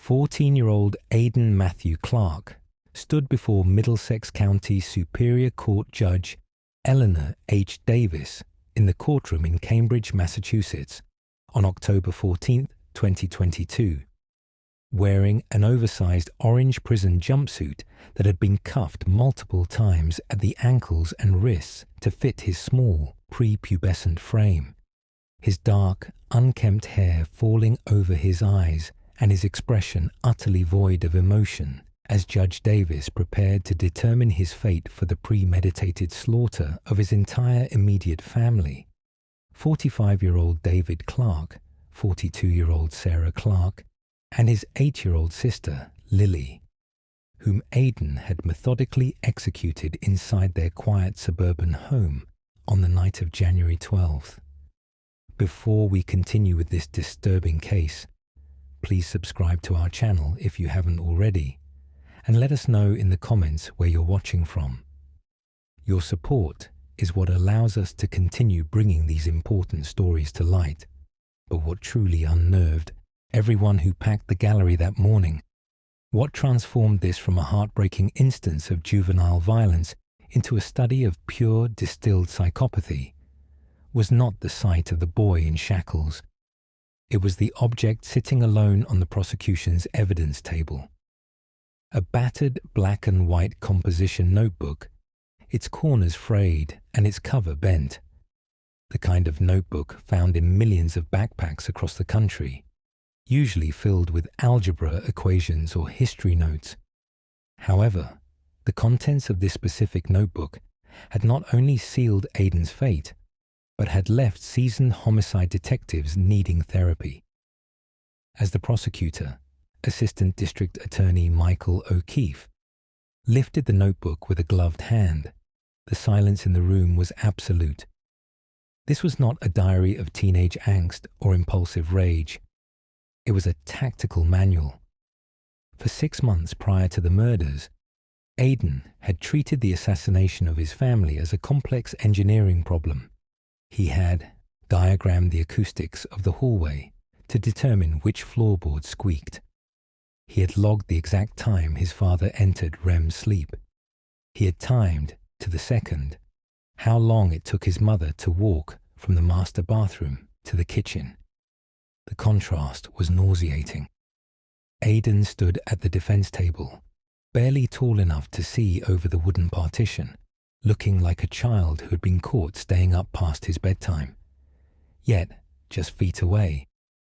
14-year-old Aiden Matthew Clark stood before Middlesex County Superior Court Judge Eleanor H. Davis in the courtroom in Cambridge, Massachusetts, on October 14, 2022, wearing an oversized orange prison jumpsuit that had been cuffed multiple times at the ankles and wrists to fit his small, prepubescent frame, his dark, unkempt hair falling over his eyes and his expression utterly void of emotion as Judge Davis prepared to determine his fate for the premeditated slaughter of his entire immediate family. 45-year-old David Clark, 42-year-old Sarah Clark, and his 8-year-old sister, Lily, whom Aiden had methodically executed inside their quiet suburban home on the night of January 12th. Before we continue with this disturbing case, please subscribe to our channel if you haven't already, and let us know in the comments where you're watching from. Your support is what allows us to continue bringing these important stories to light. But what truly unnerved everyone who packed the gallery that morning, what transformed this from a heartbreaking instance of juvenile violence into a study of pure distilled psychopathy, was not the sight of the boy in shackles. It was the object sitting alone on the prosecution's evidence table. A battered black and white composition notebook, its corners frayed and its cover bent. The kind of notebook found in millions of backpacks across the country, usually filled with algebra equations or history notes. However, the contents of this specific notebook had not only sealed Aiden's fate, but had left seasoned homicide detectives needing therapy. As the prosecutor, Assistant District Attorney Michael O'Keefe, lifted the notebook with a gloved hand, the silence in the room was absolute. This was not a diary of teenage angst or impulsive rage. It was a tactical manual. For 6 months prior to the murders, Aiden had treated the assassination of his family as a complex engineering problem. He had diagrammed the acoustics of the hallway to determine which floorboard squeaked. He had logged the exact time his father entered REM sleep. He had timed, to the second, how long it took his mother to walk from the master bathroom to the kitchen. The contrast was nauseating. Aiden stood at the defense table, barely tall enough to see over the wooden partition, looking like a child who had been caught staying up past his bedtime. Yet, just feet away,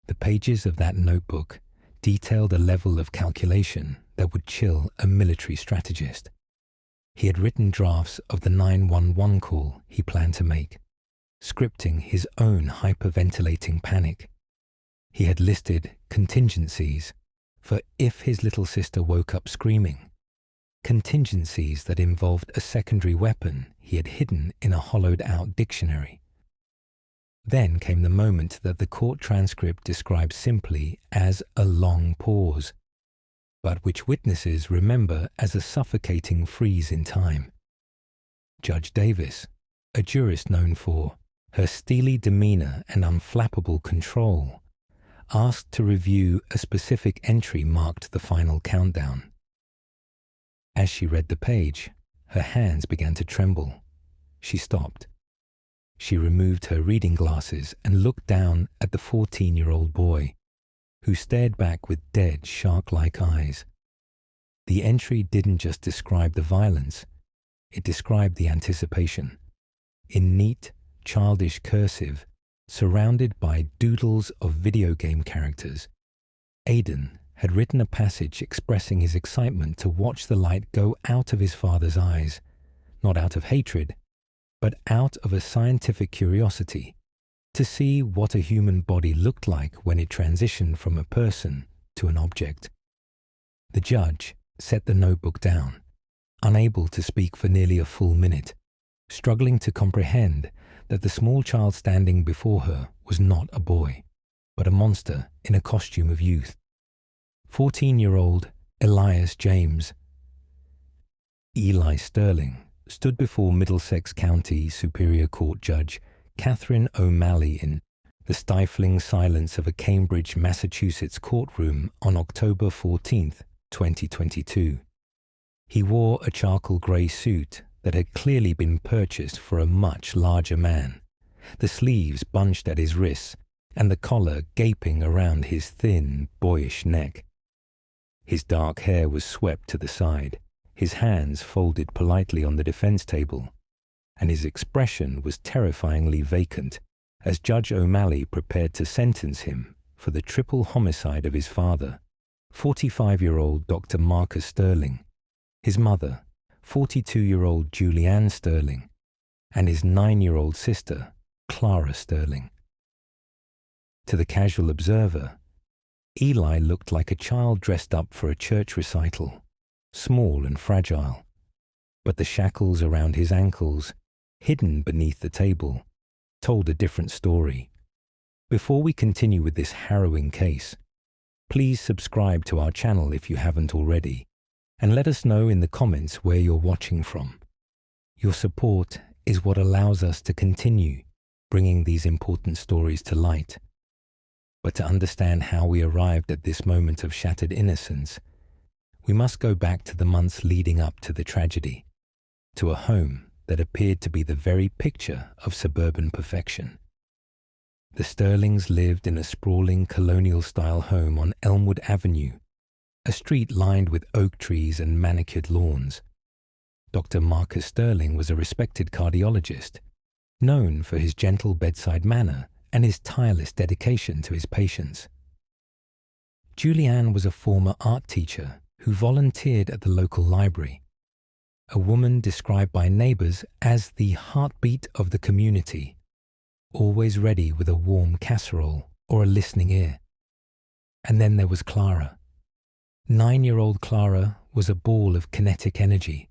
the pages of that notebook detailed a level of calculation that would chill a military strategist. He had written drafts of the 911 call he planned to make, scripting his own hyperventilating panic. He had listed contingencies for if his little sister woke up screaming, contingencies that involved a secondary weapon he had hidden in a hollowed-out dictionary. Then came the moment that the court transcript describes simply as a long pause, but which witnesses remember as a suffocating freeze in time. Judge Davis, a jurist known for her steely demeanor and unflappable control, asked to review a specific entry marked the final countdown. As she read the page, her hands began to tremble. She stopped. She removed her reading glasses and looked down at the 14-year-old boy, who stared back with dead, shark-like eyes. The entry didn't just describe the violence, it described the anticipation. In neat, childish cursive, surrounded by doodles of video game characters, Aiden had written a passage expressing his excitement to watch the light go out of his father's eyes, not out of hatred, but out of a scientific curiosity to see what a human body looked like when it transitioned from a person to an object. The judge set the notebook down, unable to speak for nearly a full minute, struggling to comprehend that the small child standing before her was not a boy, but a monster in a costume of youth. 14-year-old Elias Elias Sterling stood before Middlesex County Superior Court Judge Catherine O'Malley in the stifling silence of a Cambridge, Massachusetts courtroom on October 14, 2022. He wore a charcoal grey suit that had clearly been purchased for a much larger man, the sleeves bunched at his wrists and the collar gaping around his thin, boyish neck. His dark hair was swept to the side, his hands folded politely on the defense table, and his expression was terrifyingly vacant as Judge O'Malley prepared to sentence him for the triple homicide of his father, 45-year-old Dr. Marcus Sterling, his mother, 42-year-old Julianne Sterling, and his 9-year-old sister, Clara Sterling. To the casual observer, Eli looked like a child dressed up for a church recital, small and fragile, but the shackles around his ankles, hidden beneath the table, told a different story. Before we continue with this harrowing case, please subscribe to our channel if you haven't already, and let us know in the comments where you're watching from. Your support is what allows us to continue bringing these important stories to light. But to understand how we arrived at this moment of shattered innocence, we must go back to the months leading up to the tragedy, to a home that appeared to be the very picture of suburban perfection. The Sterlings lived in a sprawling colonial-style home on Elmwood Avenue, a street lined with oak trees and manicured lawns. Dr. Marcus Sterling was a respected cardiologist, known for his gentle bedside manner and his tireless dedication to his patients. Julianne was a former art teacher who volunteered at the local library, a woman described by neighbors as the heartbeat of the community, always ready with a warm casserole or a listening ear. And then there was Clara. 9-year-old Clara was a ball of kinetic energy,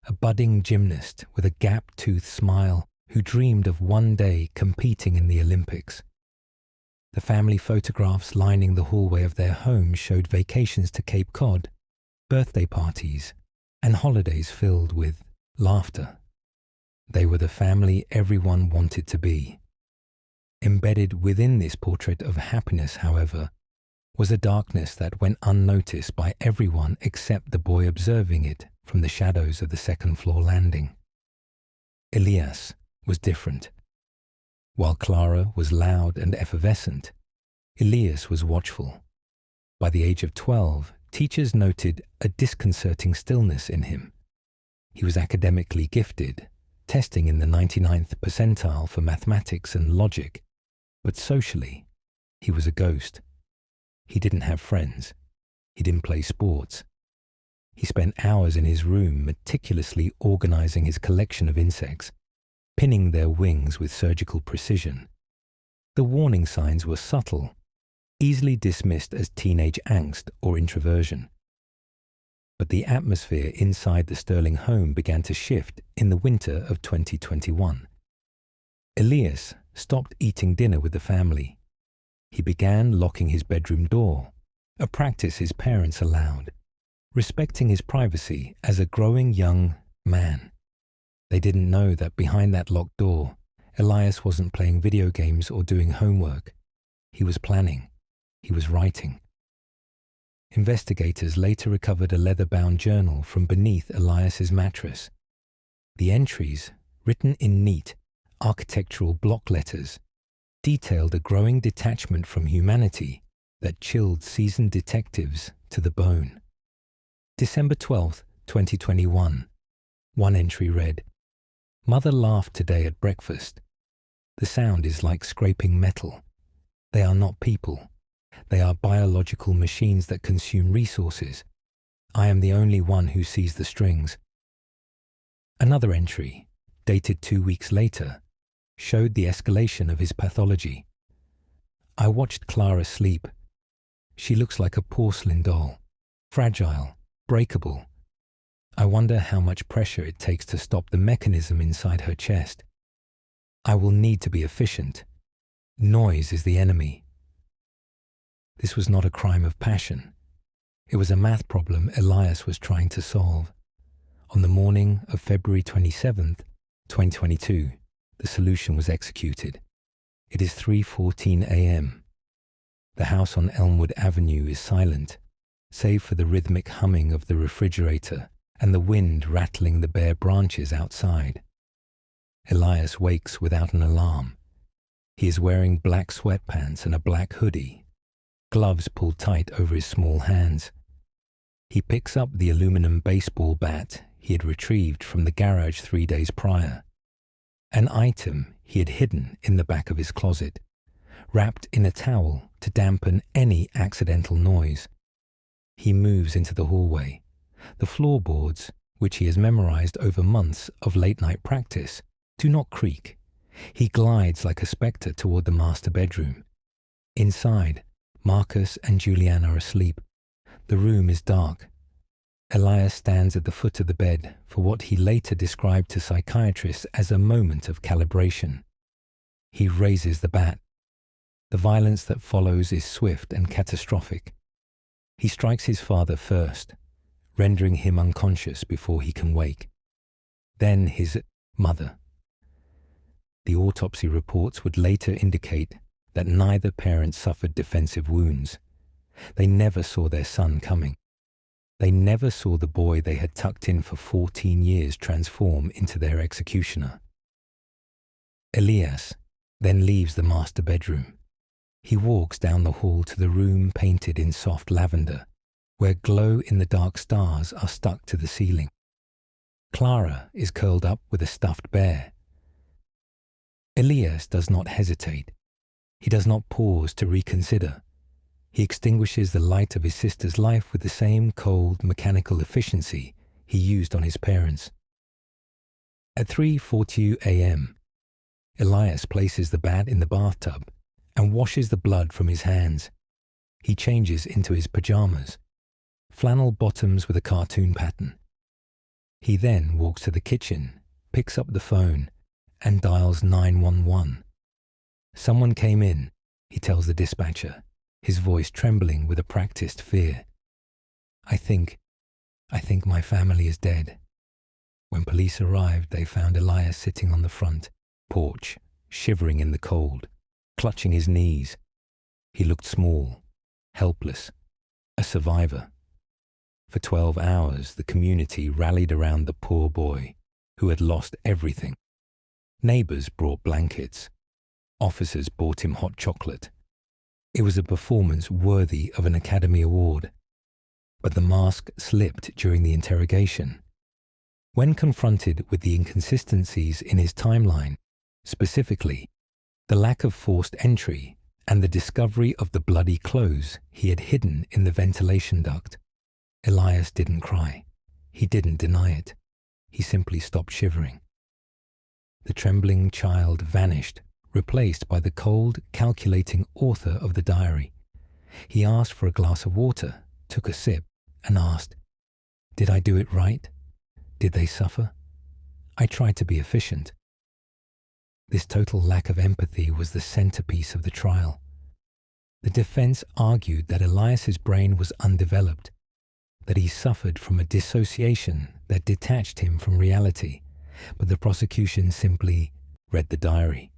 a budding gymnast with a gap-toothed smile who dreamed of one day competing in the Olympics. The family photographs lining the hallway of their home showed vacations to Cape Cod, birthday parties, and holidays filled with laughter. They were the family everyone wanted to be. Embedded within this portrait of happiness, however, was a darkness that went unnoticed by everyone except the boy observing it from the shadows of the second-floor landing. Elias was different. While Clara was loud and effervescent, Elias was watchful. By the age of 12, teachers noted a disconcerting stillness in him. He was academically gifted, testing in the 99th percentile for mathematics and logic, but socially, he was a ghost. He didn't have friends. He didn't play sports. He spent hours in his room meticulously organizing his collection of insects, pinning their wings with surgical precision. The warning signs were subtle, easily dismissed as teenage angst or introversion. But the atmosphere inside the Sterling home began to shift in the winter of 2021. Elias stopped eating dinner with the family. He began locking his bedroom door, a practice his parents allowed, respecting his privacy as a growing young man. They didn't know that behind that locked door, Elias wasn't playing video games or doing homework. He was planning. He was writing. Investigators later recovered a leather-bound journal from beneath Elias's mattress. The entries, written in neat, architectural block letters, detailed a growing detachment from humanity that chilled seasoned detectives to the bone. December 12, 2021. One entry read, "Mother laughed today at breakfast. The sound is like scraping metal. They are not people. They are biological machines that consume resources. I am the only one who sees the strings." Another entry, dated 2 weeks later, showed the escalation of his pathology. "I watched Clara sleep. She looks like a porcelain doll, fragile, breakable. I wonder how much pressure it takes to stop the mechanism inside her chest. I will need to be efficient. Noise is the enemy." This was not a crime of passion. It was a math problem Elias was trying to solve. On the morning of February 27th, 2022, the solution was executed. It is 3:14 a.m. The house on Elmwood Avenue is silent, save for the rhythmic humming of the refrigerator and the wind rattling the bare branches outside. Elias wakes without an alarm. He is wearing black sweatpants and a black hoodie, gloves pulled tight over his small hands. He picks up the aluminum baseball bat he had retrieved from the garage 3 days prior, an item he had hidden in the back of his closet, wrapped in a towel to dampen any accidental noise. He moves into the hallway. The floorboards, which he has memorized over months of late-night practice, do not creak. He glides like a spectre toward the master bedroom. Inside, Marcus and Julianne are asleep. The room is dark. Elias stands at the foot of the bed for what he later described to psychiatrists as a moment of calibration. He raises the bat. The violence that follows is swift and catastrophic. He strikes his father first, rendering him unconscious before he can wake. Then his mother. The autopsy reports would later indicate that neither parent suffered defensive wounds. They never saw their son coming. They never saw the boy they had tucked in for 14 years transform into their executioner. Elias then leaves the master bedroom. He walks down the hall to the room painted in soft lavender, where glow-in-the-dark stars are stuck to the ceiling. Clara is curled up with a stuffed bear. Elias does not hesitate. He does not pause to reconsider. He extinguishes the light of his sister's life with the same cold, mechanical efficiency he used on his parents. At 3:42 a.m., Elias places the bat in the bathtub and washes the blood from his hands. He changes into his pajamas, flannel bottoms with a cartoon pattern. He then walks to the kitchen, picks up the phone, and dials 911. Someone came in, he tells the dispatcher, his voice trembling with a practiced fear. I think my family is dead. When police arrived, they found Elias sitting on the front porch, shivering in the cold, clutching his knees. He looked small, helpless, a survivor. For 12 hours, the community rallied around the poor boy who had lost everything. Neighbors brought blankets. Officers bought him hot chocolate. It was a performance worthy of an Academy Award. But the mask slipped during the interrogation. When confronted with the inconsistencies in his timeline, specifically the lack of forced entry and the discovery of the bloody clothes he had hidden in the ventilation duct, Elias didn't cry. He didn't deny it. He simply stopped shivering. The trembling child vanished, replaced by the cold, calculating author of the diary. He asked for a glass of water, took a sip, and asked, "Did I do it right? Did they suffer? I tried to be efficient." This total lack of empathy was the centerpiece of the trial. The defense argued that Elias's brain was undeveloped, that he suffered from a dissociation that detached him from reality, but the prosecution simply read the diary.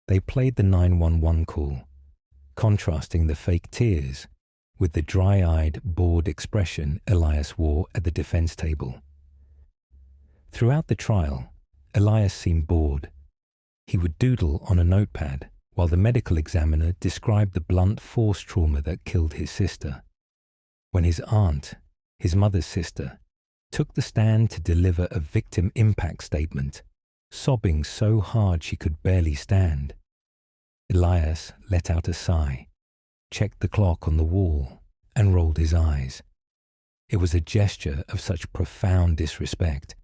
They played the 911 call, contrasting the fake tears with the dry-eyed, bored expression Elias wore at the defense table. Throughout the trial, Elias seemed bored. He would doodle on a notepad while the medical examiner described the blunt force trauma that killed his sister. When his aunt, his mother's sister, took the stand to deliver a victim impact statement, sobbing so hard she could barely stand, Elias let out a sigh, checked the clock on the wall, and rolled his eyes. It was a gesture of such profound disrespect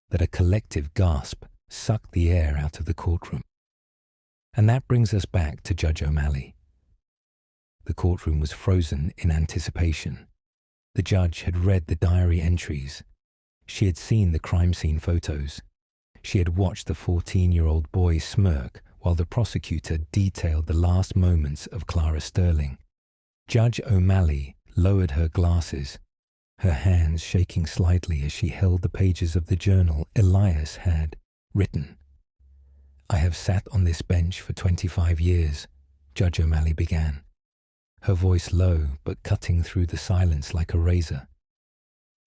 that a collective gasp sucked the air out of the courtroom. And that brings us back to Judge O'Malley. The courtroom was frozen in anticipation. The judge had read the diary entries. She had seen the crime scene photos. She had watched the 14-year-old boy smirk while the prosecutor detailed the last moments of Clara Sterling. Judge O'Malley lowered her glasses, her hands shaking slightly as she held the pages of the journal Elias had written. I have sat on this bench for 25 years, Judge O'Malley began, her voice low but cutting through the silence like a razor.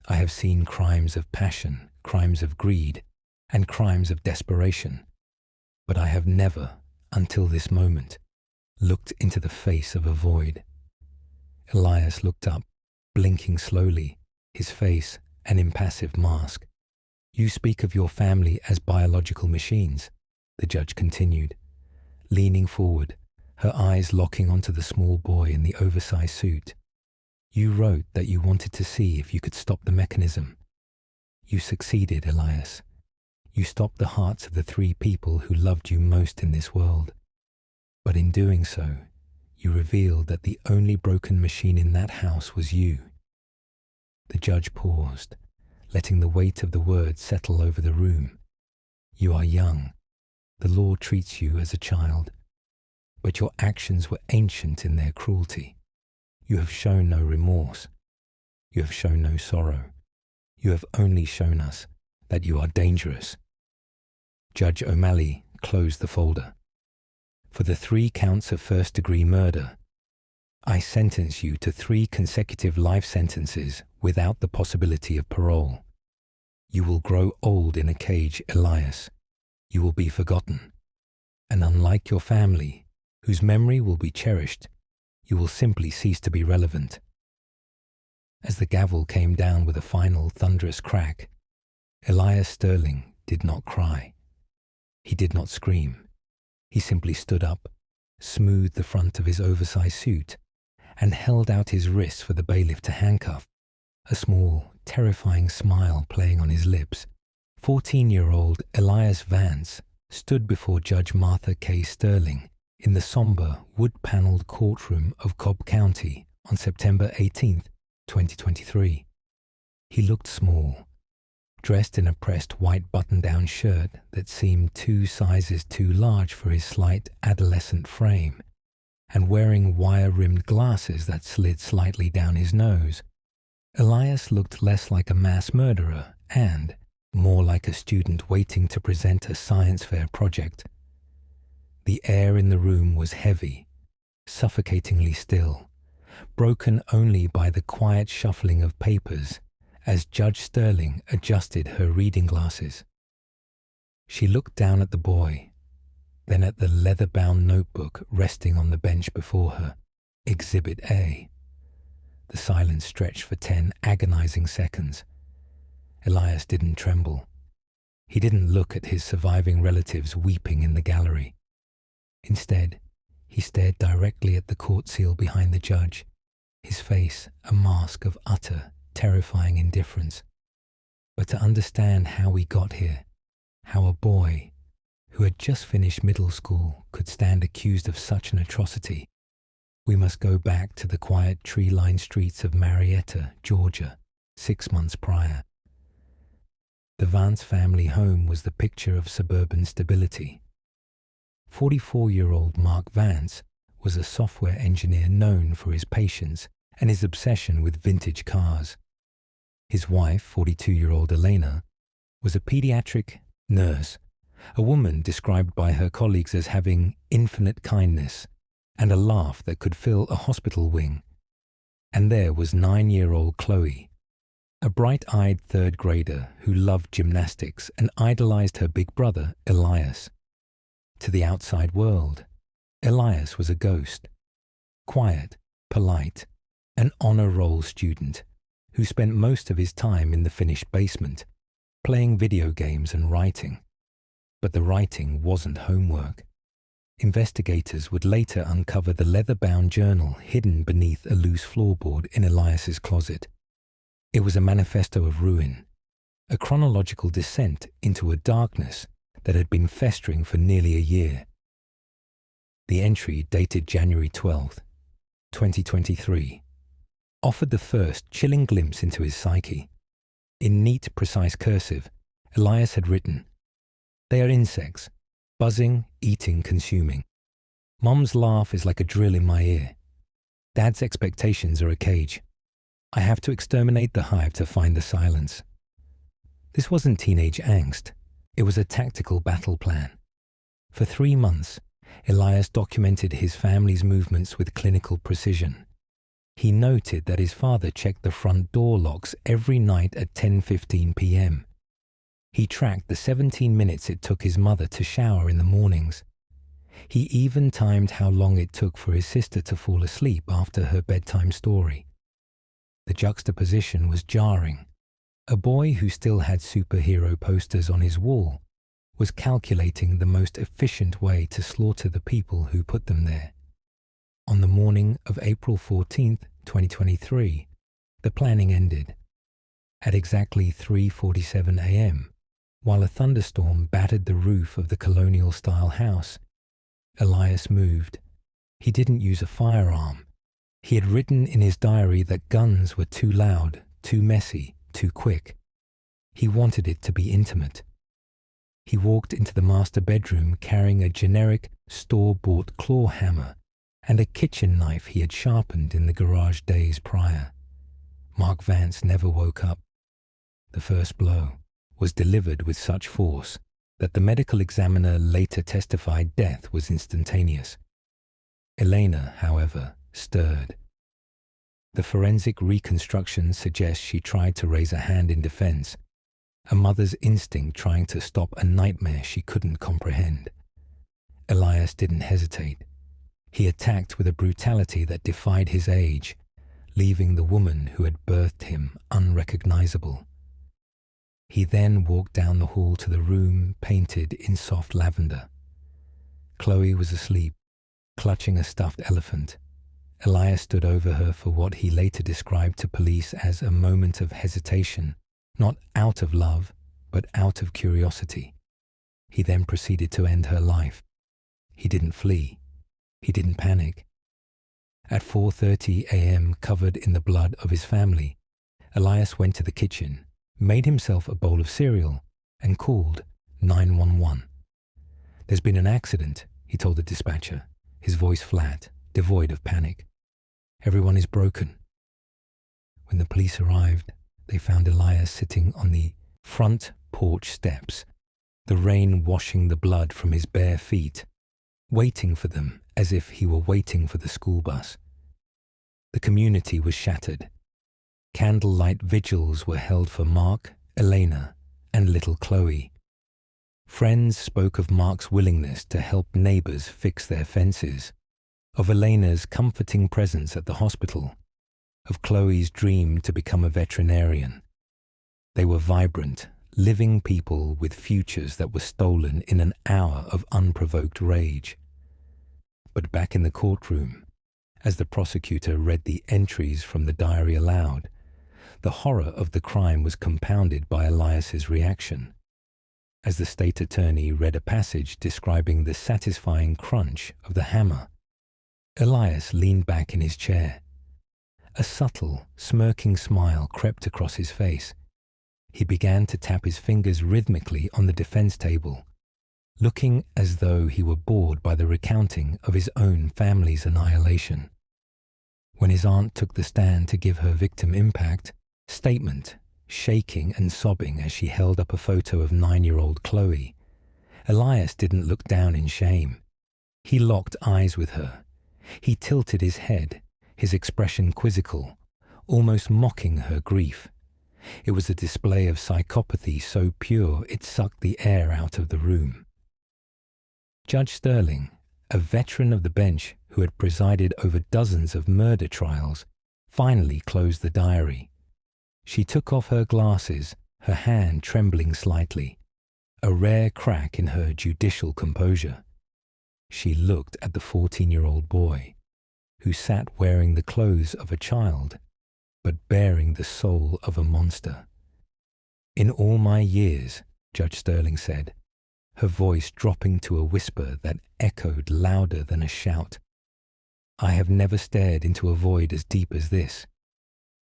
I have seen crimes of passion, crimes of greed, and crimes of desperation, but I have never, until this moment, looked into the face of a void. Elias looked up, blinking slowly, his face an impassive mask. You speak of your family as biological machines, the judge continued, leaning forward, her eyes locking onto the small boy in the oversized suit. You wrote that you wanted to see if you could stop the mechanism. You succeeded, Elias. You stopped the hearts of the 3 people who loved you most in this world. But in doing so, you revealed that the only broken machine in that house was you. The judge paused, letting the weight of the words settle over the room. You are young. The law treats you as a child. But your actions were ancient in their cruelty. You have shown no remorse. You have shown no sorrow. You have only shown us that you are dangerous. Judge O'Malley closed the folder. For the 3 counts of first-degree murder, I sentence you to 3 consecutive life sentences without the possibility of parole. You will grow old in a cage, Elias. You will be forgotten. And unlike your family, whose memory will be cherished, you will simply cease to be relevant. As the gavel came down with a final thunderous crack, Elias Sterling did not cry. He did not scream. He simply stood up, smoothed the front of his oversized suit, and held out his wrists for the bailiff to handcuff, a small, terrifying smile playing on his lips. 14-year-old Elias Vance stood before Judge Martha K. Sterling in the somber, wood-paneled courtroom of Cobb County on September 18, 2023. He looked small, dressed in a pressed white button-down shirt that seemed 2 sizes too large for his slight adolescent frame, and wearing wire-rimmed glasses that slid slightly down his nose. Elias looked less like a mass murderer and more like a student waiting to present a science fair project. The air in the room was heavy, suffocatingly still, broken only by the quiet shuffling of papers as Judge Sterling adjusted her reading glasses. She looked down at the boy, then at the leather-bound notebook resting on the bench before her, Exhibit A. The silence stretched for 10 agonizing seconds. Elias didn't tremble. He didn't look at his surviving relatives weeping in the gallery. Instead, he stared directly at the court seal behind the judge, his face a mask of utter, terrifying indifference. But to understand how we got here, how a boy who had just finished middle school could stand accused of such an atrocity, we must go back to the quiet tree-lined streets of Marietta, Georgia, 6 months prior. The Vance family home was the picture of suburban stability. 44-year-old Mark Vance was a software engineer known for his patience and his obsession with vintage cars. His wife, 42-year-old Elena, was a pediatric nurse, a woman described by her colleagues as having infinite kindness and a laugh that could fill a hospital wing. And there was 9-year-old Chloe, a bright-eyed third grader who loved gymnastics and idolized her big brother, Elias. To the outside world, Elias was a ghost, quiet, polite, an honor roll student who spent most of his time in the finished basement, playing video games and writing. But the writing wasn't homework. Investigators would later uncover the leather-bound journal hidden beneath a loose floorboard in Elias's closet. It was a manifesto of ruin, a chronological descent into a darkness that had been festering for nearly a year. The entry, dated January 12, 2023, offered the first chilling glimpse into his psyche. In neat, precise cursive, Elias had written, "They are insects, buzzing, eating, consuming. Mom's laugh is like a drill in my ear. Dad's expectations are a cage. I have to exterminate the hive to find the silence." This wasn't teenage angst. It was a tactical battle plan. For 3 months, Elias documented his family's movements with clinical precision. He noted that his father checked the front door locks every night at 10:15 p.m. He tracked the 17 minutes it took his mother to shower in the mornings. He even timed how long it took for his sister to fall asleep after her bedtime story. The juxtaposition was jarring. A boy who still had superhero posters on his wall was calculating the most efficient way to slaughter the people who put them there. On the morning of April 14, 2023, the planning ended. At exactly 3:47 a.m., while a thunderstorm battered the roof of the colonial-style house, Elias moved. He didn't use a firearm. He had written in his diary that guns were too loud, too messy, too quick. He wanted it to be intimate. He walked into the master bedroom carrying a generic, store-bought claw hammer and a kitchen knife he had sharpened in the garage days prior. Mark Vance never woke up. The first blow was delivered with such force that the medical examiner later testified death was instantaneous. Elena, however, stirred. The forensic reconstruction suggests she tried to raise a hand in defense, a mother's instinct trying to stop a nightmare she couldn't comprehend. Elias didn't hesitate. He attacked with a brutality that defied his age, leaving the woman who had birthed him unrecognizable. He then walked down the hall to the room painted in soft lavender. Chloe was asleep, clutching a stuffed elephant. Elias stood over her for what he later described to police as a moment of hesitation, not out of love, but out of curiosity. He then proceeded to end her life. He didn't flee. He didn't panic. At 4:30 a.m., covered in the blood of his family, Elias went to the kitchen, made himself a bowl of cereal, and called 911. "There's been an accident," he told the dispatcher, his voice flat, devoid of panic. "Everyone is broken." When the police arrived, they found Elias sitting on the front porch steps, the rain washing the blood from his bare feet, waiting for them as if he were waiting for the school bus. The community was shattered. Candlelight vigils were held for Mark, Elena, and little Chloe. Friends spoke of Mark's willingness to help neighbors fix their fences, of Elena's comforting presence at the hospital, of Chloe's dream to become a veterinarian. They were vibrant, living people with futures that were stolen in an hour of unprovoked rage. But back in the courtroom, as the prosecutor read the entries from the diary aloud, the horror of the crime was compounded by Elias's reaction. As the state attorney read a passage describing the satisfying crunch of the hammer, Elias leaned back in his chair. A subtle, smirking smile crept across his face. He began to tap his fingers rhythmically on the defense table, looking as though he were bored by the recounting of his own family's annihilation. When his aunt took the stand to give her victim impact statement, shaking and sobbing as she held up a photo of 9-year-old Chloe, Elias didn't look down in shame. He locked eyes with her. He tilted his head, his expression quizzical, almost mocking her grief. It was a display of psychopathy so pure it sucked the air out of the room. Judge Sterling, a veteran of the bench who had presided over dozens of murder trials, finally closed the diary. She took off her glasses, her hand trembling slightly, a rare crack in her judicial composure. She looked at the 14-year-old boy, who sat wearing the clothes of a child, but bearing the soul of a monster. "In all my years," Judge Sterling said, her voice dropping to a whisper that echoed louder than a shout, "I have never stared into a void as deep as this.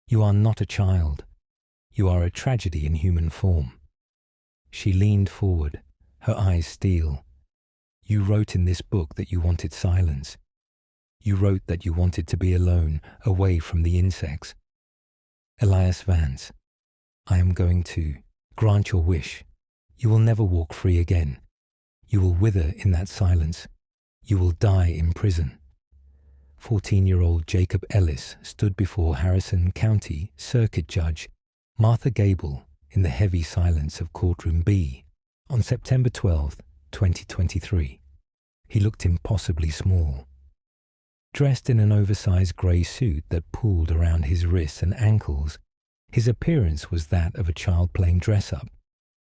You are not a child. You are a tragedy in human form." She leaned forward, her eyes steel. "You wrote in this book that you wanted silence. You wrote that you wanted to be alone, away from the insects. Elias Vance, I am going to grant your wish. You will never walk free again. You will wither in that silence. You will die in prison. 14-year-old Jacob Ellis stood before Harrison County Circuit Judge Martha Gable in the heavy silence of Courtroom B on September 12, 2023. He looked impossibly small. Dressed in an oversized grey suit that pooled around his wrists and ankles, his appearance was that of a child playing dress-up,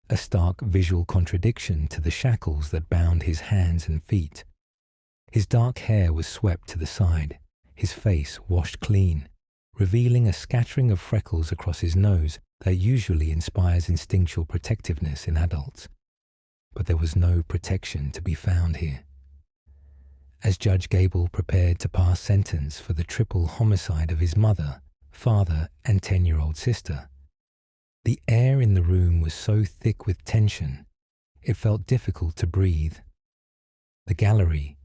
a stark visual contradiction to the shackles that bound his hands and feet. His dark hair was swept to the side, his face washed clean, revealing a scattering of freckles across his nose that usually inspires instinctual protectiveness in adults. But there was no protection to be found here. As Judge Gable prepared to pass sentence for the triple homicide of his mother, father, and 10-year-old sister, the air in the room was so thick with tension, it felt difficult to breathe. The gallery,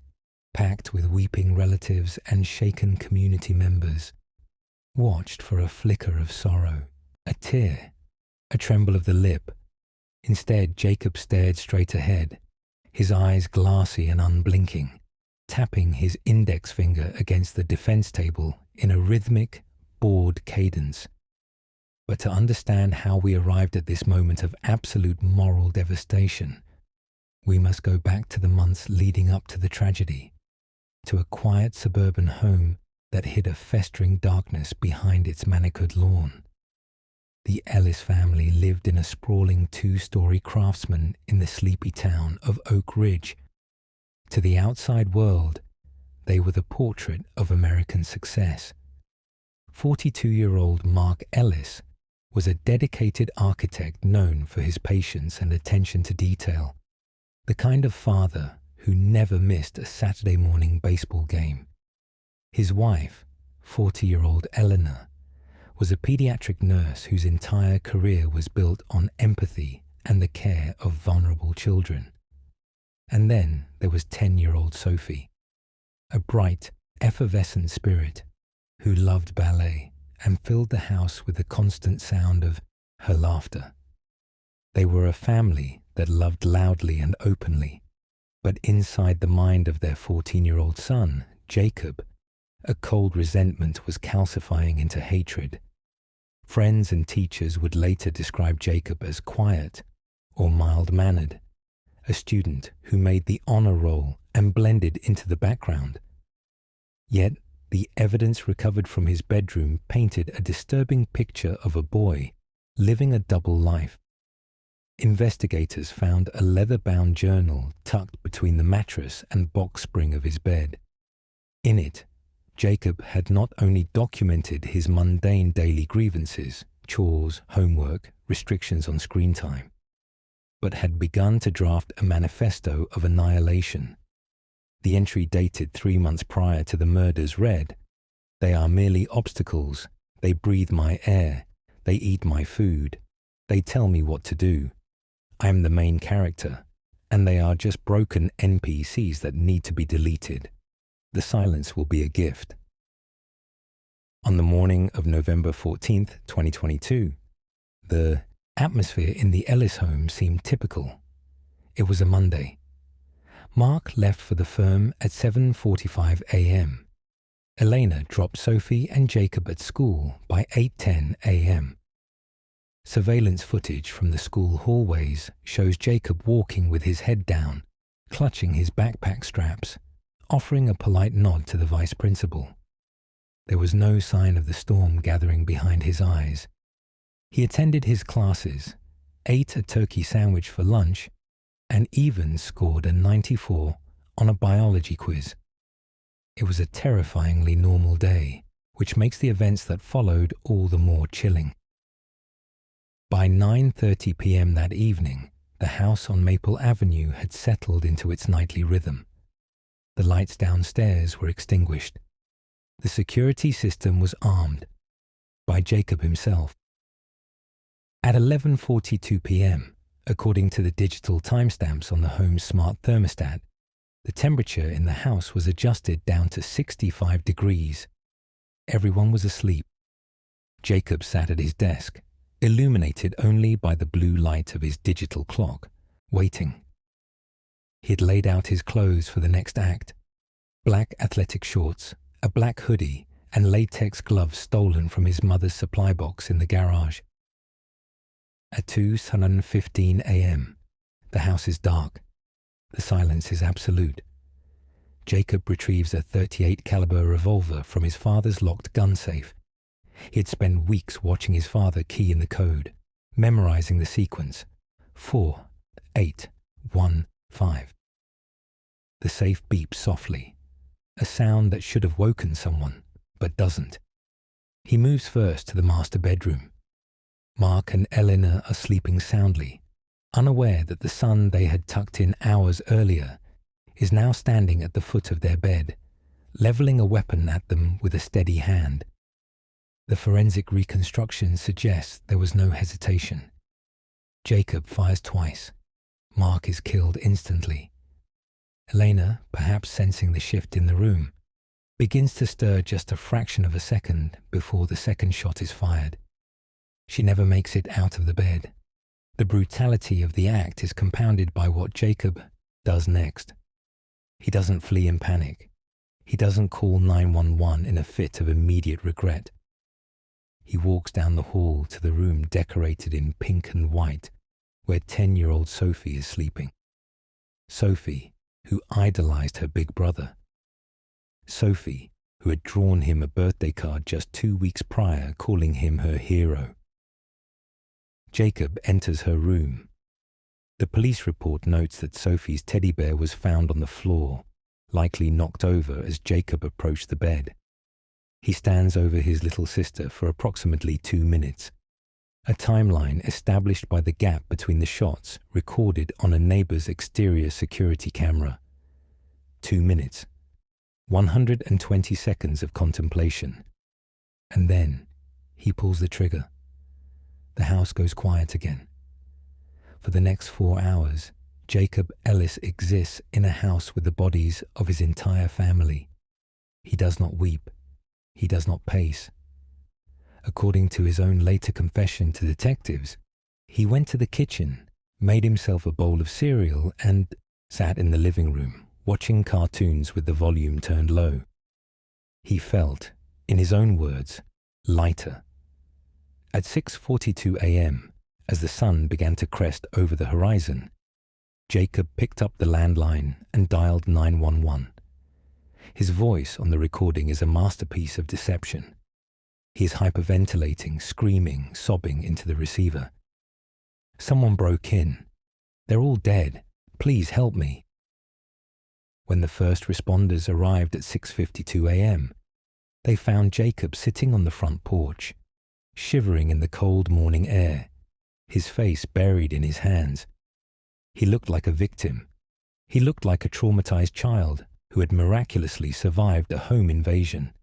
packed with weeping relatives and shaken community members, watched for a flicker of sorrow, a tear, a tremble of the lip. Instead, Jacob stared straight ahead, his eyes glassy and unblinking, tapping his index finger against the defense table in a rhythmic, bored cadence. But to understand how we arrived at this moment of absolute moral devastation, we must go back to the months leading up to the tragedy, to a quiet suburban home that hid a festering darkness behind its manicured lawn. The Ellis family lived in a sprawling 2-story craftsman in the sleepy town of Oak Ridge. To the outside world, they were the portrait of American success. 42-year-old Mark Ellis was a dedicated architect known for his patience and attention to detail, the kind of father who never missed a Saturday morning baseball game. His wife, 40-year-old Eleanor, was a pediatric nurse whose entire career was built on empathy and the care of vulnerable children. And then there was 10-year-old Sophie, a bright, effervescent spirit who loved ballet and filled the house with the constant sound of her laughter. They were a family that loved loudly and openly, but inside the mind of their 14-year-old son, Jacob, a cold resentment was calcifying into hatred. Friends and teachers would later describe Jacob as quiet or mild-mannered, a student who made the honor roll and blended into the background. Yet, the evidence recovered from his bedroom painted a disturbing picture of a boy living a double life. Investigators found a leather-bound journal tucked between the mattress and box spring of his bed. In it, Jacob had not only documented his mundane daily grievances, chores, homework, restrictions on screen time, but had begun to draft a manifesto of annihilation. The entry dated 3 months prior to the murders read, "They are merely obstacles. They breathe my air. They eat my food. They tell me what to do. I am the main character, and they are just broken NPCs that need to be deleted. The silence will be a gift." On the morning of November 14th, 2022, the atmosphere in the Ellis home seemed typical. It was a Monday. Mark left for the firm at 7:45 a.m. Elena dropped Sophie and Jacob at school by 8:10 a.m. Surveillance footage from the school hallways shows Jacob walking with his head down, clutching his backpack straps, offering a polite nod to the vice principal. There was no sign of the storm gathering behind his eyes. He attended his classes, ate a turkey sandwich for lunch, and even scored a 94 on a biology quiz. It was a terrifyingly normal day, which makes the events that followed all the more chilling. By 9:30 p.m. that evening, the house on Maple Avenue had settled into its nightly rhythm. The lights downstairs were extinguished. The security system was armed by Jacob himself. At 11:42 p.m., according to the digital timestamps on the home's smart thermostat, the temperature in the house was adjusted down to 65 degrees. Everyone was asleep. Jacob sat at his desk, illuminated only by the blue light of his digital clock, waiting. He had laid out his clothes for the next act. Black athletic shorts, a black hoodie, and latex gloves stolen from his mother's supply box in the garage. At 2:15 a.m., the house is dark. The silence is absolute. Jacob retrieves a .38 caliber revolver from his father's locked gun safe. He had spent weeks watching his father key in the code, memorizing the sequence 4, 8, 1, 5. The safe beeps softly, a sound that should have woken someone, but doesn't. He moves first to the master bedroom. Mark and Eleanor are sleeping soundly, unaware that the son they had tucked in hours earlier is now standing at the foot of their bed, leveling a weapon at them with a steady hand. The forensic reconstruction suggests there was no hesitation. Jacob fires twice. Mark is killed instantly. Elena, perhaps sensing the shift in the room, begins to stir just a fraction of a second before the second shot is fired. She never makes it out of the bed. The brutality of the act is compounded by what Jacob does next. He doesn't flee in panic. He doesn't call 911 in a fit of immediate regret. He walks down the hall to the room decorated in pink and white, where 10-year-old Sophie is sleeping. Sophie, who idolized her big brother. Sophie, who had drawn him a birthday card just 2 weeks prior, calling him her hero. Jacob enters her room. The police report notes that Sophie's teddy bear was found on the floor, likely knocked over as Jacob approached the bed. He stands over his little sister for approximately 2 minutes, a timeline established by the gap between the shots recorded on a neighbor's exterior security camera. 2 minutes, 120 seconds of contemplation. And then he pulls the trigger. The house goes quiet again. For the next 4 hours, Jacob Ellis exists in a house with the bodies of his entire family. He does not weep. He does not pace. According to his own later confession to detectives, he went to the kitchen, made himself a bowl of cereal, and sat in the living room, watching cartoons with the volume turned low. He felt, in his own words, lighter. At 6:42 a.m., as the sun began to crest over the horizon, Jacob picked up the landline and dialed 911. His voice on the recording is a masterpiece of deception. He is hyperventilating, screaming, sobbing into the receiver. "Someone broke in. They're all dead. Please help me." When the first responders arrived at 6:52 a.m., they found Jacob sitting on the front porch, shivering in the cold morning air, his face buried in his hands. He looked like a victim. He looked like a traumatized child who had miraculously survived a home invasion.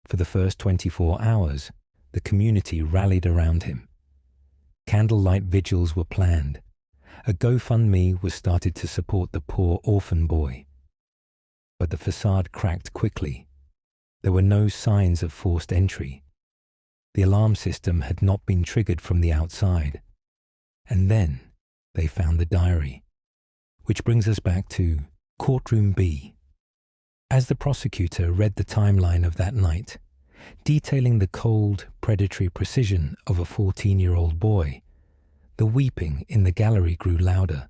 For the first 24 hours, the community rallied around him. Candlelight vigils were planned. A GoFundMe was started to support the poor orphan boy. But the facade cracked quickly. There were no signs of forced entry. The alarm system had not been triggered from the outside. And then they found the diary. Which brings us back to Courtroom B. As the prosecutor read the timeline of that night, detailing the cold, predatory precision of a 14-year-old boy, the weeping in the gallery grew louder.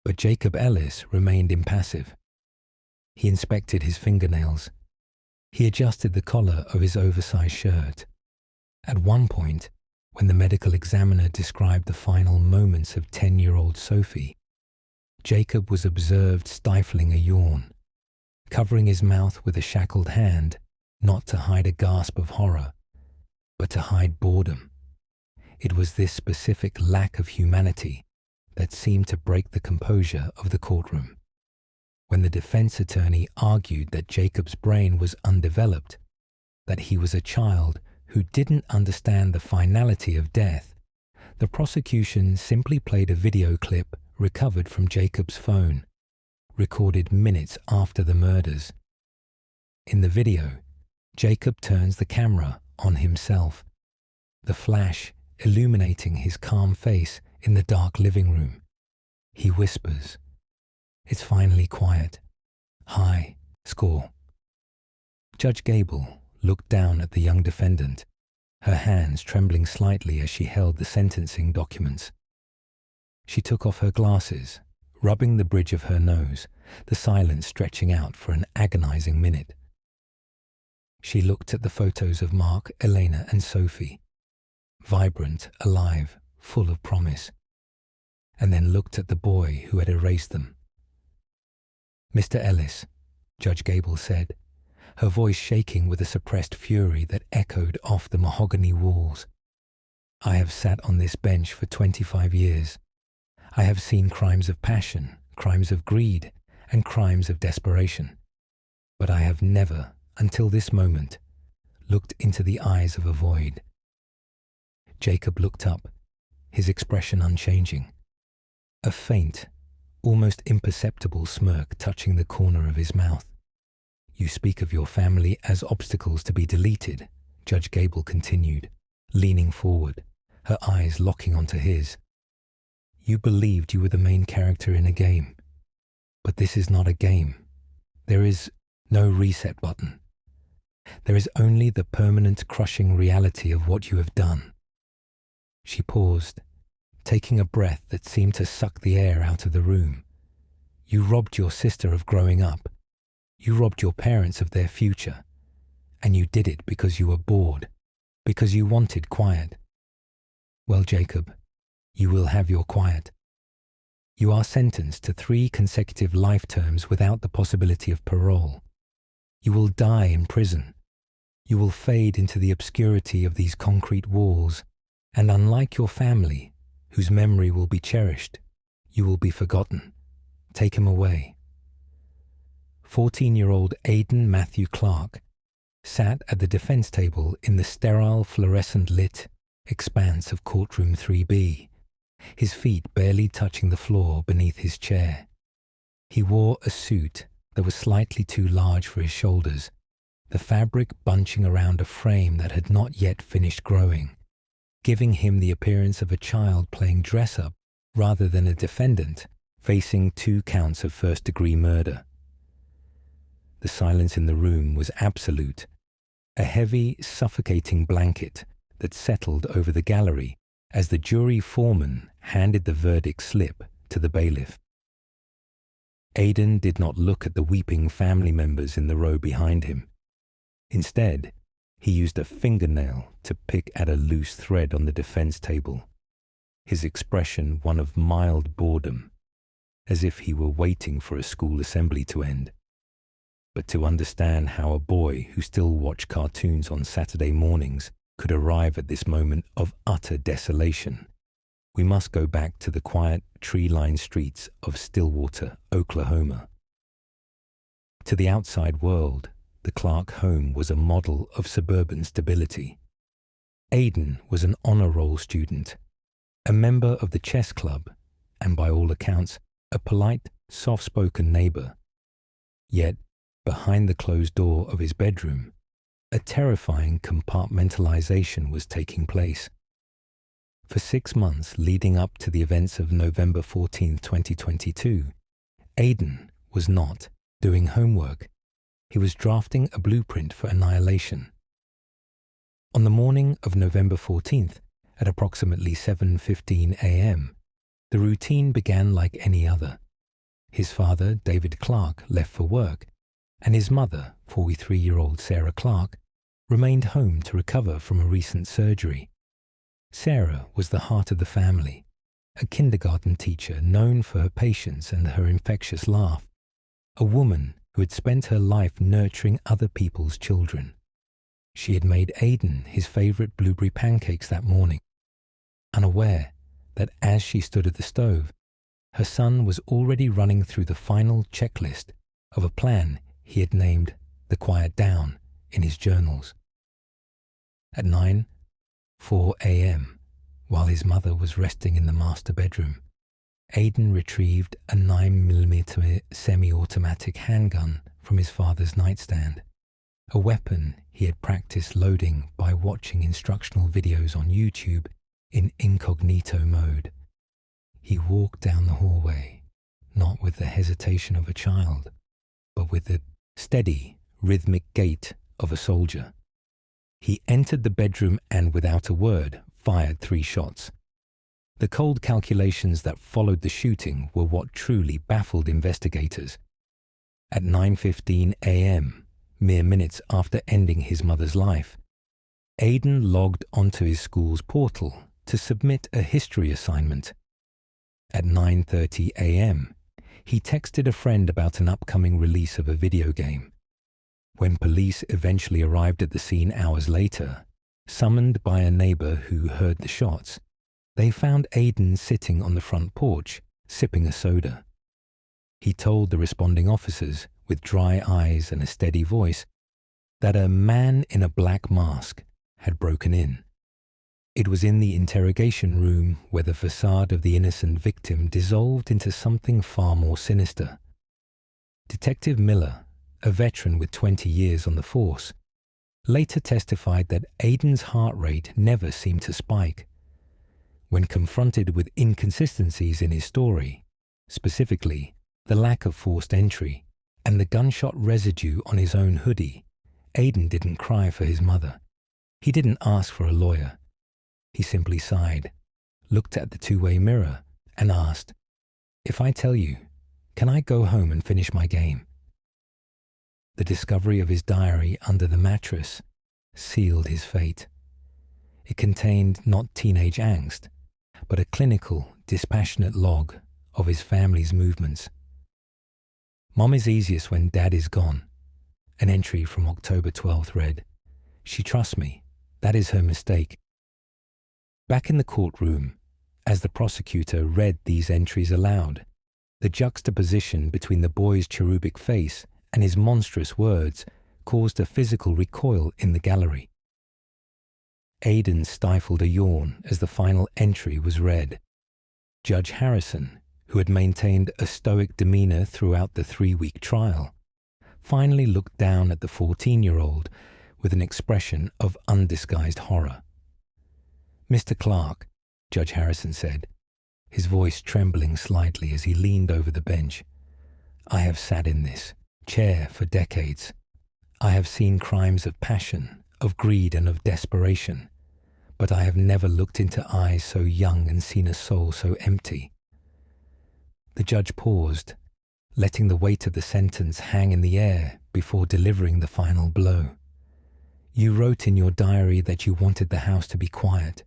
But Jacob Ellis remained impassive. He inspected his fingernails. He adjusted the collar of his oversized shirt. At one point, when the medical examiner described the final moments of 10-year-old Sophie, Jacob was observed stifling a yawn, covering his mouth with a shackled hand, not to hide a gasp of horror, but to hide boredom. It was this specific lack of humanity that seemed to break the composure of the courtroom. When the defense attorney argued that Jacob's brain was undeveloped, that he was a child who didn't understand the finality of death, the prosecution simply played a video clip recovered from Jacob's phone, recorded minutes after the murders. In the video, Jacob turns the camera on himself, the flash illuminating his calm face in the dark living room. He whispers, It's finally quiet. High score. Judge Gable looked down at the young defendant, her hands trembling slightly as she held the sentencing documents. She took off her glasses, rubbing the bridge of her nose, the silence stretching out for an agonizing minute. She looked at the photos of Mark, Elena, and Sophie, vibrant, alive, full of promise, and then looked at the boy who had erased them. "Mr. Ellis," Judge Gable said, her voice shaking with a suppressed fury that echoed off the mahogany walls. "I have sat on this bench for 25 years. I have seen crimes of passion, crimes of greed, and crimes of desperation. But I have never, until this moment, looked into the eyes of a void." Jacob looked up, his expression unchanging. A faint, almost imperceptible smirk touching the corner of his mouth. "You speak of your family as obstacles to be deleted," Judge Gable continued, leaning forward, her eyes locking onto his. "You believed you were the main character in a game. But this is not a game. There is no reset button. There is only the permanent crushing reality of what you have done." She paused, taking a breath that seemed to suck the air out of the room. "You robbed your sister of growing up. You robbed your parents of their future. And you did it because you were bored, because you wanted quiet. Well, Jacob, you will have your quiet. You are sentenced to 3 consecutive life terms without the possibility of parole. You will die in prison. You will fade into the obscurity of these concrete walls, and unlike your family, whose memory will be cherished, you will be forgotten. Take him away." 14-year-old Aiden Matthew Clark sat at the defense table in the sterile, fluorescent-lit expanse of courtroom 3B, his feet barely touching the floor beneath his chair. He wore a suit that was slightly too large for his shoulders, the fabric bunching around a frame that had not yet finished growing, giving him the appearance of a child playing dress-up rather than a defendant facing 2 counts of first-degree murder. The silence in the room was absolute, a heavy, suffocating blanket that settled over the gallery as the jury foreman handed the verdict slip to the bailiff. Aiden did not look at the weeping family members in the row behind him. Instead, he used a fingernail to pick at a loose thread on the defense table, his expression one of mild boredom, as if he were waiting for a school assembly to end. But to understand how a boy who still watched cartoons on Saturday mornings could arrive at this moment of utter desolation, we must go back to the quiet, tree-lined streets of Stillwater, Oklahoma. To the outside world, the Clark home was a model of suburban stability. Aiden was an honor roll student, a member of the chess club, and by all accounts, a polite, soft-spoken neighbor. Yet, behind the closed door of his bedroom, a terrifying compartmentalization was taking place. For 6 months leading up to the events of November 14, 2022, Aiden was not doing homework. He was drafting a blueprint for annihilation. On the morning of November 14th, at approximately 7:15 a.m., the routine began like any other. His father, David Clark, left for work, and his mother, 43-year-old Sarah Clark, remained home to recover from a recent surgery. Sarah was the heart of the family, a kindergarten teacher known for her patience and her infectious laugh, a woman who had spent her life nurturing other people's children. She had made Aiden his favorite blueberry pancakes that morning, unaware that as she stood at the stove, her son was already running through the final checklist of a plan he had named the Quiet Down in his journals. At 9:04 a.m., while his mother was resting in the master bedroom, Aiden retrieved a 9mm semi-automatic handgun from his father's nightstand, a weapon he had practiced loading by watching instructional videos on YouTube in incognito mode. He walked down the hallway, not with the hesitation of a child, but with the steady, rhythmic gait of a soldier. He entered the bedroom and, without a word, fired 3 shots. The cold calculations that followed the shooting were what truly baffled investigators. At 9:15 a.m., mere minutes after ending his mother's life, Aiden logged onto his school's portal to submit a history assignment. At 9:30 a.m., he texted a friend about an upcoming release of a video game. When police eventually arrived at the scene hours later, summoned by a neighbor who heard the shots, they found Aiden sitting on the front porch, sipping a soda. He told the responding officers, with dry eyes and a steady voice, that a man in a black mask had broken in. It was in the interrogation room where the facade of the innocent victim dissolved into something far more sinister. Detective Miller, a veteran with 20 years on the force, later testified that Aiden's heart rate never seemed to spike. When confronted with inconsistencies in his story, specifically the lack of forced entry and the gunshot residue on his own hoodie, Aiden didn't cry for his mother. He didn't ask for a lawyer. He simply sighed, looked at the two-way mirror, and asked, "If I tell you, can I go home and finish my game?" The discovery of his diary under the mattress sealed his fate. It contained not teenage angst, but a clinical, dispassionate log of his family's movements. "Mom is easiest when Dad is gone." An entry from October 12th read, "She trusts me. That is her mistake." Back in the courtroom, as the prosecutor read these entries aloud, the juxtaposition between the boy's cherubic face and his monstrous words caused a physical recoil in the gallery. Aiden stifled a yawn as the final entry was read. Judge Harrison, who had maintained a stoic demeanor throughout the 3-week trial, finally looked down at the 14-year-old with an expression of undisguised horror. "Mr. Clark," Judge Harrison said, his voice trembling slightly as he leaned over the bench, "I have sat in this chair for decades. I have seen crimes of passion, of greed, and of desperation, but I have never looked into eyes so young and seen a soul so empty." The judge paused, letting the weight of the sentence hang in the air before delivering the final blow. "You wrote in your diary that you wanted the house to be quiet.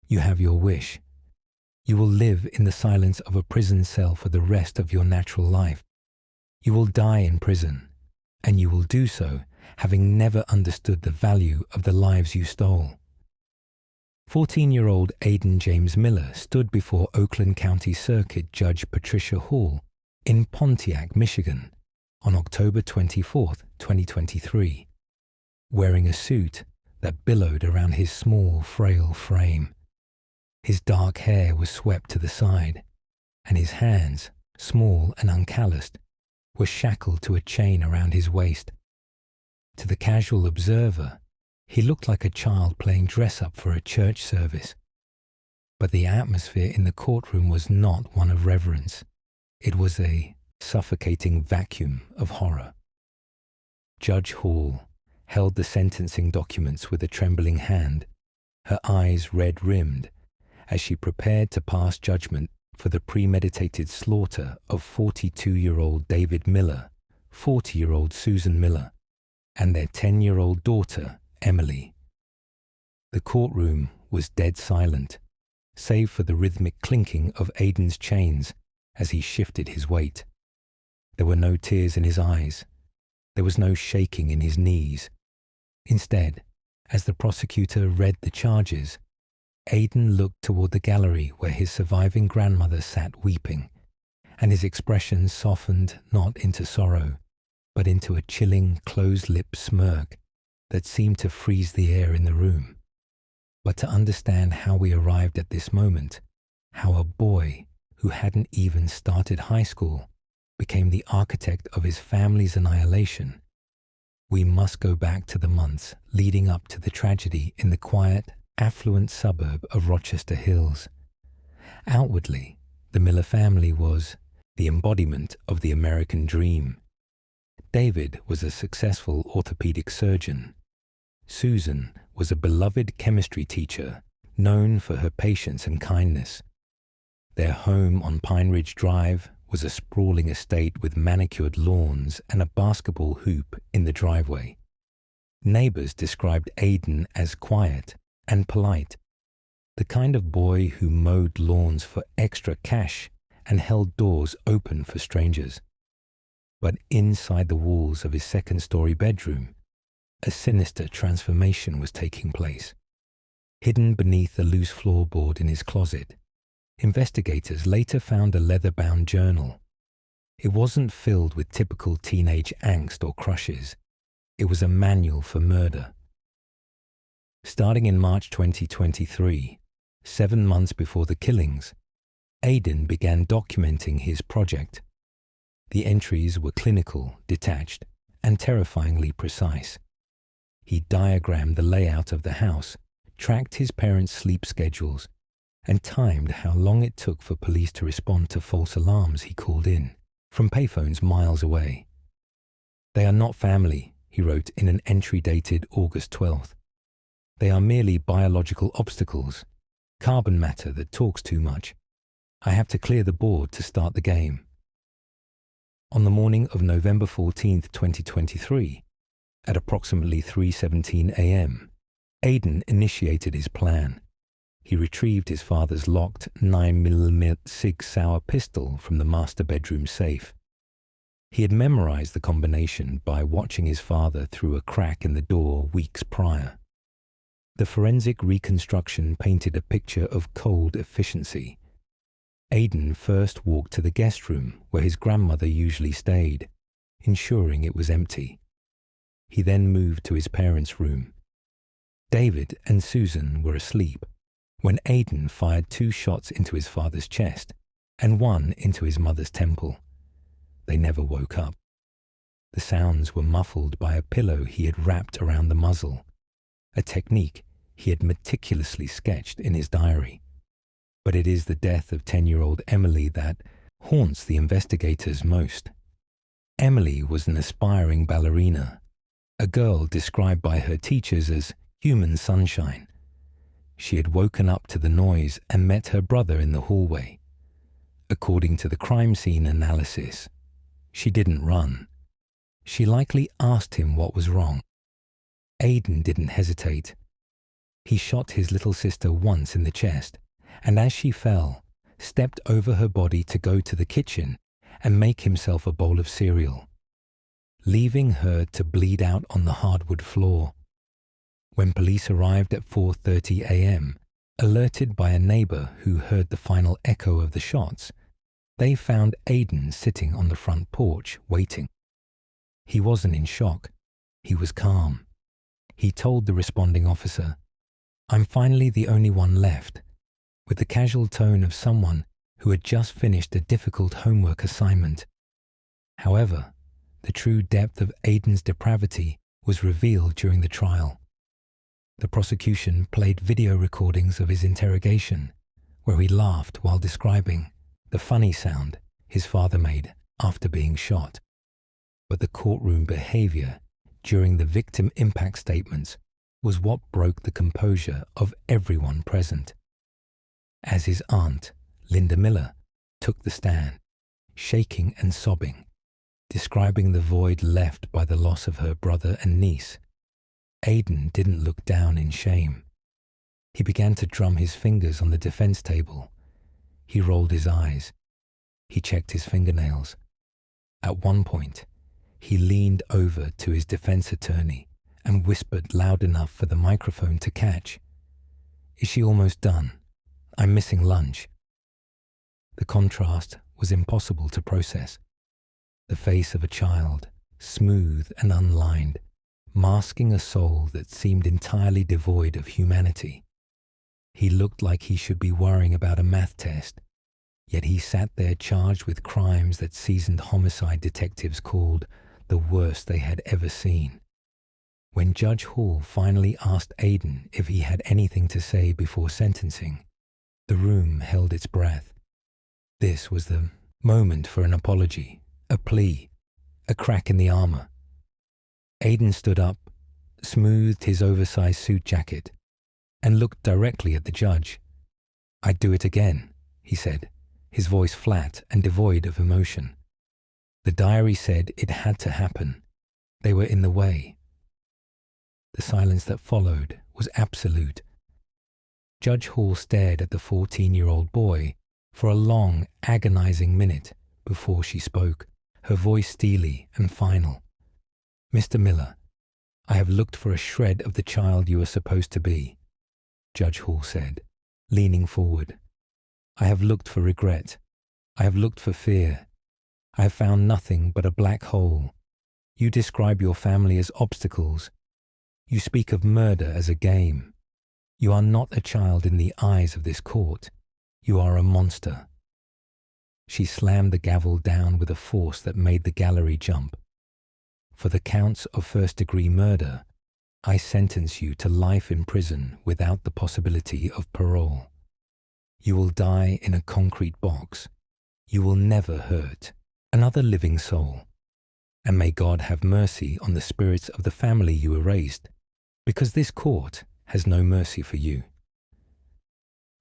You have your wish. You will live in the silence of a prison cell for the rest of your natural life. You will die in prison, and you will do so having never understood the value of the lives you stole." 14-year-old Aiden James Miller stood before Oakland County Circuit Judge Patricia Hall in Pontiac, Michigan, on October 24, 2023, wearing a suit that billowed around his small, frail frame. His dark hair was swept to the side, and his hands, small and uncalloused, were shackled to a chain around his waist. To the casual observer, he looked like a child playing dress-up for a church service. But the atmosphere in the courtroom was not one of reverence. It was a suffocating vacuum of horror. Judge Hall held the sentencing documents with a trembling hand, her eyes red-rimmed, as she prepared to pass judgment for the premeditated slaughter of 42-year-old David Miller, 40-year-old Susan Miller, and their 10-year-old daughter, Emily. The courtroom was dead silent, save for the rhythmic clinking of Aiden's chains as he shifted his weight. There were no tears in his eyes. There was no shaking in his knees. Instead, as the prosecutor read the charges, Aiden looked toward the gallery where his surviving grandmother sat weeping, and his expression softened not into sorrow, but into a chilling, closed-lipped smirk that seemed to freeze the air in the room. But to understand how we arrived at this moment, how a boy who hadn't even started high school became the architect of his family's annihilation, we must go back to the months leading up to the tragedy in the quiet, affluent suburb of Rochester Hills. Outwardly, the Miller family was the embodiment of the American dream. David was a successful orthopedic surgeon. Susan was a beloved chemistry teacher, known for her patience and kindness. Their home on Pine Ridge Drive was a sprawling estate with manicured lawns and a basketball hoop in the driveway. Neighbors described Aiden as quiet and polite, the kind of boy who mowed lawns for extra cash and held doors open for strangers. But inside the walls of his second-story bedroom, a sinister transformation was taking place. Hidden beneath the loose floorboard in his closet, investigators later found a leather-bound journal. It wasn't filled with typical teenage angst or crushes. It was a manual for murder. Starting in March 2023, 7 months before the killings, Aiden began documenting his project. The entries were clinical, detached, and terrifyingly precise. He diagrammed the layout of the house, tracked his parents' sleep schedules, and timed how long it took for police to respond to false alarms he called in, from payphones miles away. "They are not family," he wrote in an entry dated August 12th. "They are merely biological obstacles, carbon matter that talks too much. I have to clear the board to start the game." On the morning of November 14th, 2023, at approximately 3:17 a.m., Aiden initiated his plan. He retrieved his father's locked 9mm Sig Sauer pistol from the master bedroom safe. He had memorized the combination by watching his father through a crack in the door weeks prior. The forensic reconstruction painted a picture of cold efficiency. Aiden first walked to the guest room where his grandmother usually stayed, ensuring it was empty. He then moved to his parents' room. David and Susan were asleep when Aiden fired 2 shots into his father's chest and 1 into his mother's temple. They never woke up. The sounds were muffled by a pillow he had wrapped around the muzzle, a technique he had meticulously sketched in his diary. But it is the death of 10-year-old Emily that haunts the investigators most. Emily was an aspiring ballerina, a girl described by her teachers as human sunshine. She had woken up to the noise and met her brother in the hallway. According to the crime scene analysis, she didn't run. She likely asked him what was wrong. Aiden didn't hesitate. He shot his little sister once in the chest, and as she fell, stepped over her body to go to the kitchen and make himself a bowl of cereal, leaving her to bleed out on the hardwood floor. When police arrived at 4:30 a.m., alerted by a neighbor who heard the final echo of the shots, they found Aiden sitting on the front porch, waiting. He wasn't in shock. He was calm. He told the responding officer, "I'm finally the only one left," with the casual tone of someone who had just finished a difficult homework assignment. However, the true depth of Aiden's depravity was revealed during the trial. The prosecution played video recordings of his interrogation, where he laughed while describing the funny sound his father made after being shot. But the courtroom behavior during the victim impact statements was what broke the composure of everyone present. As his aunt, Linda Miller, took the stand, shaking and sobbing, describing the void left by the loss of her brother and niece, Aiden didn't look down in shame. He began to drum his fingers on the defense table. He rolled his eyes. He checked his fingernails. At one point, he leaned over to his defense attorney and whispered loud enough for the microphone to catch, "Is she almost done? I'm missing lunch." The contrast was impossible to process. The face of a child, smooth and unlined, masking a soul that seemed entirely devoid of humanity. He looked like he should be worrying about a math test, yet he sat there charged with crimes that seasoned homicide detectives called the worst they had ever seen. When Judge Hall finally asked Aiden if he had anything to say before sentencing, the room held its breath. This was the moment for an apology, a plea, a crack in the armor. Aiden stood up, smoothed his oversized suit jacket, and looked directly at the judge. "I'd do it again," he said, his voice flat and devoid of emotion. The diary said it had to happen. They were in the way. The silence that followed was absolute. Judge Hall stared at the 14-year-old boy for a long, agonizing minute before she spoke, her voice steely and final. "Mr. Miller, I have looked for a shred of the child you are supposed to be," Judge Hall said, leaning forward. "I have looked for regret. I have looked for fear. I have found nothing but a black hole. You describe your family as obstacles. You speak of murder as a game. You are not a child in the eyes of this court. You are a monster." She slammed the gavel down with a force that made the gallery jump. "For the counts of first-degree murder, I sentence you to life in prison without the possibility of parole. You will die in a concrete box. You will never hurt another living soul. And may God have mercy on the spirits of the family you erased, because this court has no mercy for you."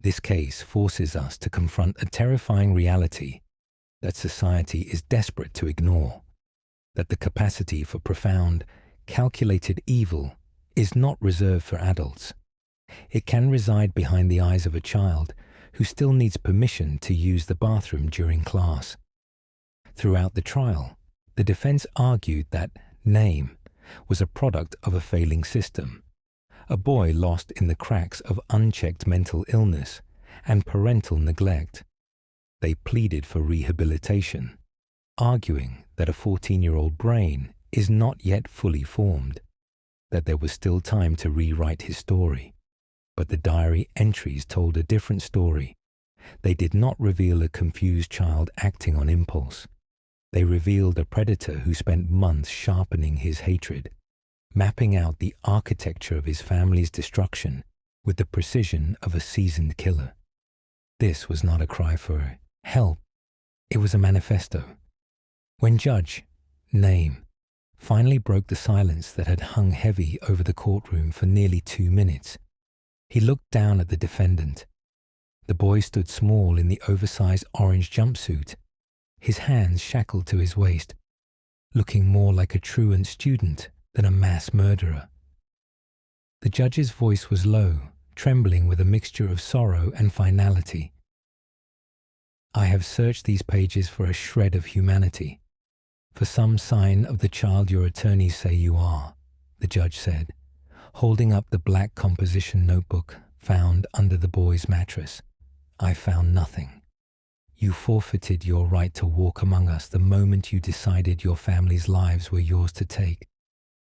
This case forces us to confront a terrifying reality that society is desperate to ignore, that the capacity for profound, calculated evil is not reserved for adults. It can reside behind the eyes of a child who still needs permission to use the bathroom during class. Throughout the trial, the defense argued that name was a product of a failing system, a boy lost in the cracks of unchecked mental illness and parental neglect. They pleaded for rehabilitation, arguing that a 14-year-old brain is not yet fully formed, that there was still time to rewrite his story. But the diary entries told a different story. They did not reveal a confused child acting on impulse. They revealed a predator who spent months sharpening his hatred, mapping out the architecture of his family's destruction with the precision of a seasoned killer. This was not a cry for help. It was a manifesto. When Judge Name finally broke the silence that had hung heavy over the courtroom for nearly 2 minutes, he looked down at the defendant. The boy stood small in the oversized orange jumpsuit, his hands shackled to his waist, looking more like a truant student than a mass murderer. The judge's voice was low, trembling with a mixture of sorrow and finality. "I have searched these pages for a shred of humanity, for some sign of the child your attorneys say you are," the judge said, holding up the black composition notebook found under the boy's mattress. "I found nothing. You forfeited your right to walk among us the moment you decided your family's lives were yours to take.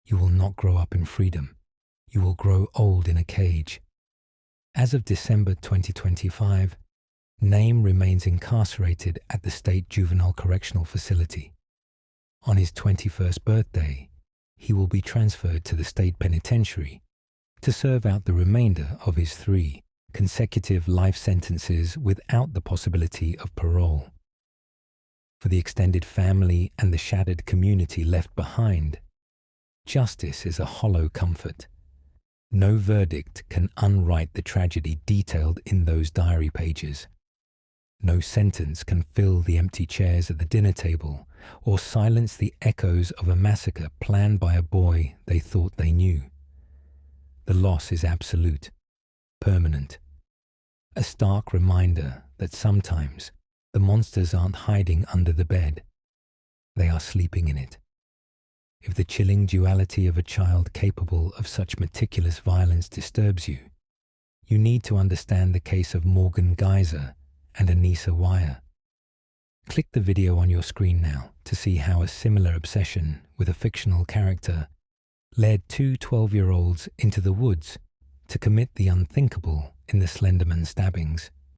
You will not grow up in freedom. You will grow old in a cage." As of December 2025, Name remains incarcerated at the State Juvenile Correctional Facility. On his 21st birthday, he will be transferred to the state penitentiary to serve out the remainder of his 3 consecutive life sentences without the possibility of parole. For the extended family and the shattered community left behind, justice is a hollow comfort. No verdict can unwrite the tragedy detailed in those diary pages. No sentence can fill the empty chairs at the dinner table or silence the echoes of a massacre planned by a boy they thought they knew. The loss is absolute, permanent, a stark reminder that sometimes the monsters aren't hiding under the bed, they are sleeping in it. If the chilling duality of a child capable of such meticulous violence disturbs you, you need to understand the case of Morgan Geyser and Anissa Weier. Click the video on your screen now to see how a similar obsession with a fictional character led 2 12-year-olds into the woods to commit the unthinkable in the Slenderman stabbings.